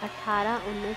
18-19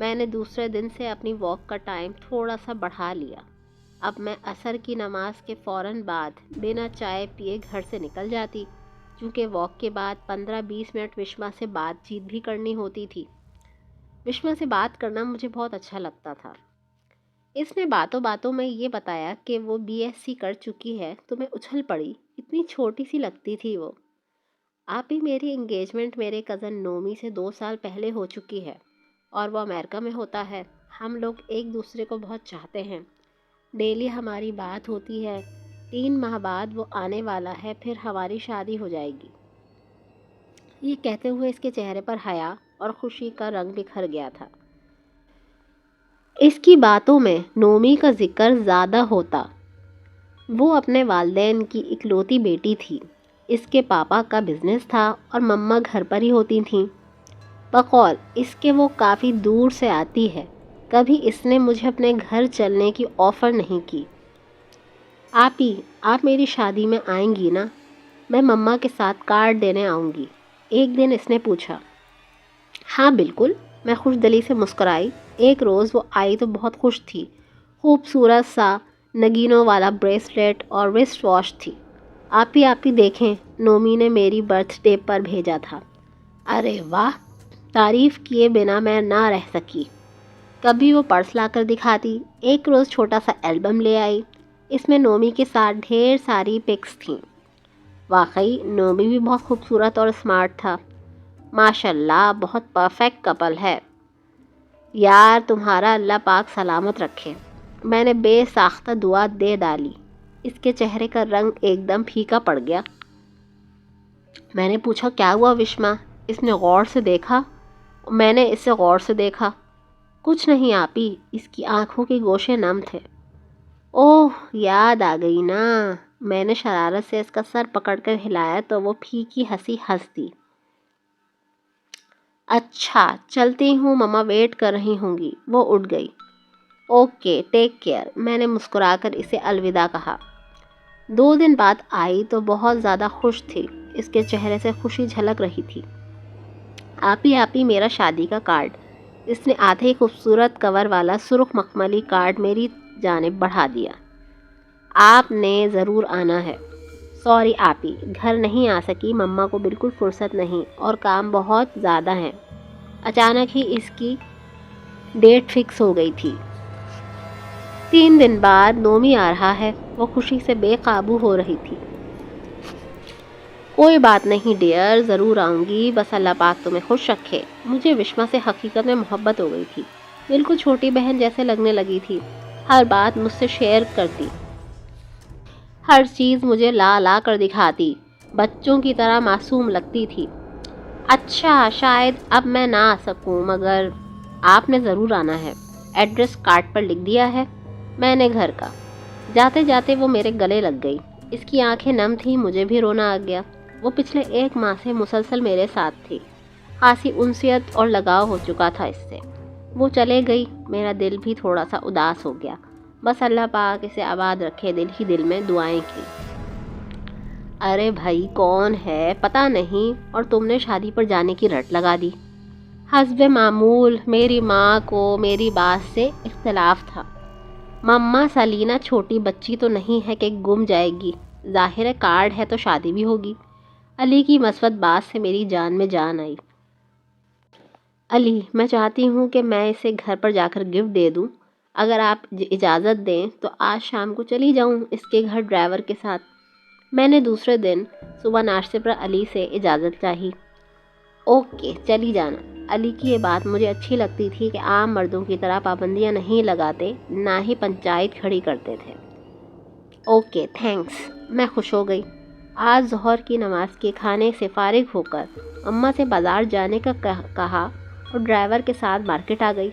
میں نے دوسرے دن سے اپنی واک کا ٹائم تھوڑا سا بڑھا لیا۔ اب میں عصر کی نماز کے فوراً بعد بنا چائے پیے گھر سے نکل جاتی، کیونکہ واک کے بعد 15-20 منٹ وشما سے بات چیت بھی کرنی ہوتی تھی۔ وشما سے بات کرنا مجھے بہت اچھا لگتا تھا۔ اس نے باتوں باتوں میں یہ بتایا کہ وہ BSc کر چکی ہے، تو میں اچھل پڑی، اتنی چھوٹی سی لگتی تھی وہ۔ آپ ہی میری انگیجمنٹ میرے کزن نومی سے 2 سال پہلے ہو چکی ہے، اور وہ امریکہ میں ہوتا ہے۔ ہم لوگ ایک دوسرے کو بہت چاہتے ہیں، ڈیلی ہماری بات ہوتی ہے۔ 3 ماہ بعد وہ آنے والا ہے، پھر ہماری شادی ہو جائے گی۔ یہ کہتے ہوئے اس کے چہرے پر حیا اور خوشی کا رنگ بکھر گیا تھا۔ اس کی باتوں میں نومی کا ذکر زیادہ ہوتا۔ وہ اپنے والدین کی اکلوتی بیٹی تھی۔ اس کے پاپا کا بزنس تھا اور مما گھر پر ہی ہوتی تھیں۔ بقول اس کے وہ کافی دور سے آتی ہے، کبھی اس نے مجھے اپنے گھر چلنے کی آفر نہیں کی۔ آپ میری شادی میں آئیں گی نا؟ میں مما کے ساتھ کارڈ دینے آؤں گی، ایک دن اس نے پوچھا۔ ہاں بالکل، میں خوش دلی سے مسکرائی۔ ایک روز وہ آئی تو بہت خوش تھی، خوبصورت سا نگینوں والا بریسلیٹ اور رسٹ واچ تھی۔ آپ ہی دیکھیں، نومی نے میری برتھ ڈے پر بھیجا تھا۔ ارے واہ، تعریف کیے بنا میں نہ رہ سکی۔ کبھی وہ پرس لا کر دکھاتی، ایک روز چھوٹا سا البم لے آئی، اس میں نومی کے ساتھ ڈھیر ساری پکس تھیں۔ واقعی نومی بھی بہت خوبصورت اور اسمارٹ تھا۔ ماشاءاللہ، بہت پرفیکٹ کپل ہے یار، تمہارا اللہ پاک سلامت رکھے۔ میں نے بے ساختہ دعا دے ڈالی۔ اس کے چہرے کا رنگ ایک دم پھیکا پڑ گیا۔ میں نے پوچھا، کیا ہوا وشما؟ اس نے غور سے دیکھا۔ میں نے اسے غور سے دیکھا۔ کچھ نہیں آپی، اس کی آنکھوں کے گوشے نم تھے۔ اوہ، یاد آ گئی نا؟ میں نے شرارت سے اس کا سر پکڑ کر ہلایا تو وہ پھیکی ہنسی ہنس دی۔ اچھا چلتی ہوں، مما ویٹ کر رہی ہوں گی۔ وہ اٹھ گئی۔ Okay, take care. میں نے مسکرا کر اسے الوداع کہا۔ 2 دن بعد آئی تو بہت زیادہ خوش تھی، اس کے چہرے سے خوشی جھلک رہی تھی۔ آپی میرا شادی کا کارڈ۔ اس نے آدھے ہی خوبصورت کور والا سرخ مخملی کارڈ میری جانب بڑھا دیا۔ آپ نے ضرور آنا ہے۔ سوری آپی، گھر نہیں آ سکی، مما کو بالکل فرصت نہیں اور کام بہت زیادہ ہیں۔ اچانک ہی اس کی ڈیٹ فکس ہو گئی تھی۔ 3 دن بعد نومی آ رہا ہے۔ وہ خوشی سے بے قابو ہو رہی تھی۔ کوئی بات نہیں ڈیئر، ضرور آؤں گی، بس اللہ پاک تمہیں خوش رکھے۔ مجھے وشما سے حقیقت میں محبت ہو گئی تھی، بالکل چھوٹی بہن جیسے لگنے لگی تھی۔ ہر بات مجھ سے شیئر کرتی، ہر چیز مجھے لا کر دکھاتی، بچوں کی طرح معصوم لگتی تھی۔ اچھا شاید اب میں نہ آ سکوں، مگر آپ نے ضرور آنا ہے۔ ایڈریس کارڈ پر لکھ دیا ہے میں نے گھر کا۔ جاتے جاتے وہ میرے گلے لگ گئی۔ اس کی آنکھیں نم تھیں، مجھے بھی رونا آ گیا۔ وہ پچھلے 1 ماہ سے مسلسل میرے ساتھ تھی، خاصی انسیت اور لگاؤ ہو چکا تھا اس سے۔ وہ چلے گئی، میرا دل بھی تھوڑا سا اداس ہو گیا۔ بس اللہ پاک اسے آباد رکھے، دل ہی دل میں دعائیں کی۔ ارے بھائی کون ہے پتہ نہیں، اور تم نے شادی پر جانے کی رٹ لگا دی۔ حسب معمول میری ماں کو میری بات سے اختلاف تھا۔ مما سلینا چھوٹی بچی تو نہیں ہے کہ گم جائے گی، ظاہر ہے کارڈ ہے تو شادی بھی ہوگی۔ علی کی مثبت بات سے میری جان میں جان آئی۔ علی، میں چاہتی ہوں کہ میں اسے گھر پر جا کر گفٹ دے دوں، اگر آپ اجازت دیں تو آج شام کو چلی جاؤں اس کے گھر ڈرائیور کے ساتھ۔ میں نے دوسرے دن صبح ناشتے پر علی سے اجازت چاہی۔ اوکے، چلی جانا۔ علی کی یہ بات مجھے اچھی لگتی تھی کہ عام مردوں کی طرح پابندیاں نہیں لگاتے، نہ ہی پنچایت کھڑی کرتے تھے۔ اوکے تھینکس، میں خوش ہو گئی۔ آج ظہر کی نماز کے کھانے سے فارغ ہو کر اماں سے بازار جانے کا کہا اور ڈرائیور کے ساتھ مارکیٹ آ گئی۔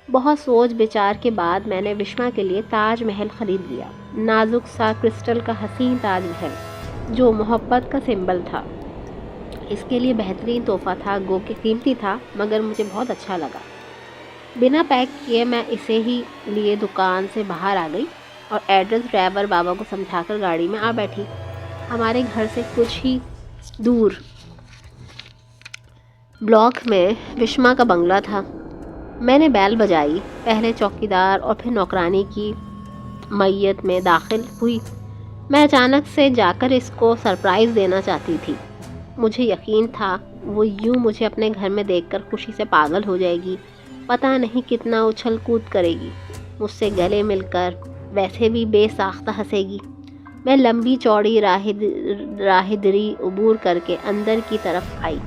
بہت سوچ بچار کے بعد میں نے وشما کے لیے تاج محل خرید لیا۔ نازک سا کرسٹل کا حسین تاج محل جو محبت کا سمبل تھا، اس کے لیے بہترین تحفہ تھا، گو کہ قیمتی تھا، مگر مجھے بہت اچھا لگا۔ بنا پیک کیے میں اسے ہی لیے دکان سے باہر آ گئی اور ایڈریس ڈرائیور بابا کو سمجھا کر گاڑی میں آ بیٹھی۔ ہمارے گھر سے کچھ ہی دور بلاک میں وشما کا بنگلہ تھا۔ میں نے بیل بجائی، پہلے چوکیدار اور پھر نوکرانی کی میت میں داخل ہوئی۔ میں اچانک سے جا کر اس کو سرپرائز دینا چاہتی تھی۔ مجھے یقین تھا وہ یوں مجھے اپنے گھر میں دیکھ کر خوشی سے پاگل ہو جائے گی، پتہ نہیں کتنا اچھل کود کرے گی، مجھ سے گلے مل کر ویسے بھی بے ساختہ ہنسے گی۔ میں لمبی چوڑی راہدری عبور کر کے اندر کی طرف آئی۔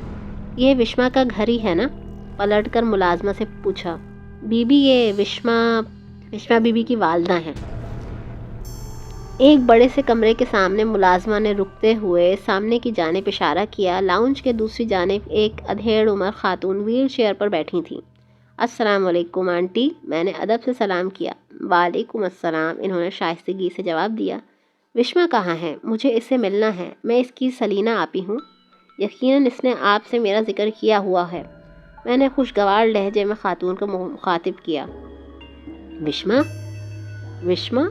یہ وشما کا گھر ہی ہے نا؟ پلٹ کر ملازمہ سے پوچھا۔ بی بی، یہ وشما بی بی کی والدہ ہیں۔ ایک بڑے سے کمرے کے سامنے ملازمہ نے رکتے ہوئے سامنے کی جانب اشارہ کیا۔ لاؤنج کے دوسری جانب ایک ادھیڑ عمر خاتون ویل چیئر پر بیٹھی تھیں۔ السلام علیکم آنٹی، میں نے ادب سے سلام کیا۔ وعلیکم السلام، انہوں نے شائستگی سے جواب دیا۔ وشما کہاں ہے؟ مجھے اس سے ملنا ہے، میں اس کی سلینا آپی ہوں۔ یقیناً اس نے آپ سے میرا ذکر کیا ہوا ہے، میں نے خوشگوار لہجے میں خاتون کو مخاطب کیا۔ وشما؟ وشما؟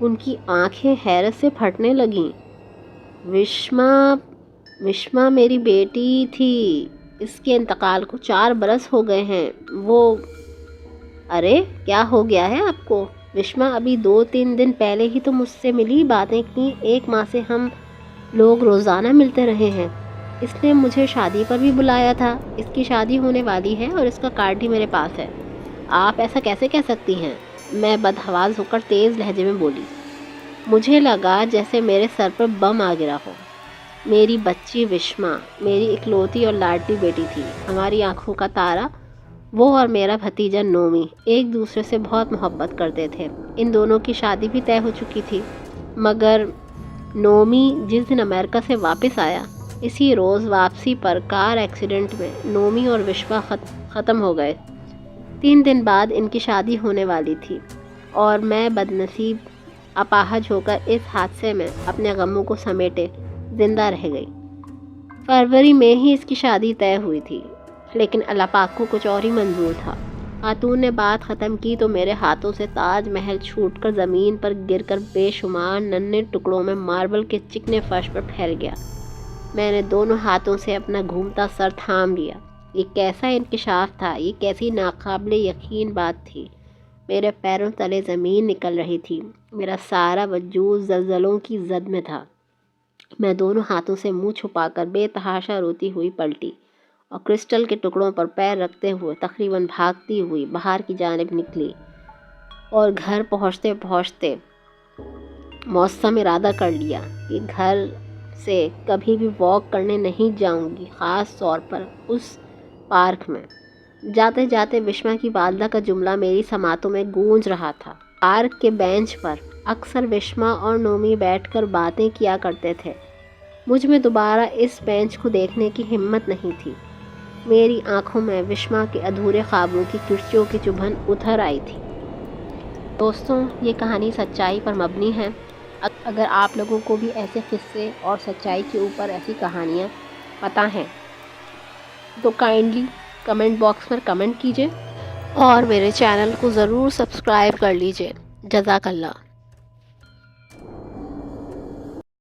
ان کی آنکھیں حیرت سے پھٹنے لگیں۔ وشما میری بیٹی تھی، اس کے انتقال کو 4 برس ہو گئے ہیں۔ وہ… ارے کیا ہو گیا ہے آپ کو؟ وشما ابھی 2-3 دن پہلے ہی تو مجھ سے ملی، باتیں کی، 1 ماہ سے ہم لوگ روزانہ ملتے رہے ہیں۔ اس نے مجھے شادی پر بھی بلایا تھا، اس کی شادی ہونے والی ہے اور اس کا کارڈ بھی میرے پاس ہے۔ آپ ایسا کیسے کہہ سکتی ہیں؟ میں بدحواس ہو کر تیز لہجے میں بولی۔ مجھے لگا جیسے میرے سر پر بم آ گرا ہو۔ میری بچی وشما میری اکلوتی اور لاڈلی بیٹی تھی، ہماری آنکھوں کا تارا۔ وہ اور میرا بھتیجا نومی ایک دوسرے سے بہت محبت کرتے تھے۔ ان دونوں کی شادی بھی طے ہو چکی تھی، مگر نومی جس دن امریکہ سے واپس آیا، اسی روز واپسی پر کار ایکسیڈنٹ میں نومی اور وشما ختم ہو گئے۔ 3 دن بعد ان کی شادی ہونے والی تھی اور میں بدنصیب اپاہج ہو کر اس حادثے میں اپنے غموں کو سمیٹے زندہ رہ گئی۔ فروری میں ہی اس کی شادی طے ہوئی تھی، لیکن اللہ پاک کو کچھ اور ہی منظور تھا۔ خاتون نے بات ختم کی تو میرے ہاتھوں سے تاج محل چھوٹ کر زمین پر گر کر بے شمار ننھے ٹکڑوں میں ماربل کے چکنے فرش پر پھیل گیا۔ میں نے دونوں ہاتھوں سے اپنا گھومتا سر تھام لیا۔ یہ کیسا انکشاف تھا، یہ کیسی ناقابل یقین بات تھی۔ میرے پیروں تلے زمین نکل رہی تھی، میرا سارا وجود زلزلوں کی زد میں تھا۔ میں دونوں ہاتھوں سے منہ چھپا کر بے تحاشا روتی ہوئی پلٹی اور کرسٹل کے ٹکڑوں پر پیر رکھتے ہوئے تقریباً بھاگتی ہوئی باہر کی جانب نکلی اور گھر پہنچتے پہنچتے موسم ارادہ کر لیا کہ گھر سے کبھی بھی واک کرنے نہیں جاؤں گی، خاص طور پر اس پارک میں۔ جاتے جاتے وشما کی والدہ کا جملہ میری سماعتوں میں گونج رہا تھا۔ پارک کے بینچ پر اکثر وشما اور نومی بیٹھ کر باتیں کیا کرتے تھے۔ مجھ میں دوبارہ اس بینچ کو دیکھنے کی ہمت نہیں تھی۔ میری آنکھوں میں وشما کے ادھورے خوابوں کی کرچیوں کی چبھن اتر آئی تھی۔ دوستوں، یہ کہانی سچائی پر مبنی ہے۔ اگر آپ لوگوں کو بھی ایسے قصے اور سچائی کے اوپر ایسی کہانیاں پتہ ہیں تو کائنڈلی کمنٹ باکس پر کمنٹ کیجیے اور میرے چینل کو ضرور سبسکرائب کر لیجیے۔ جزاک اللہ۔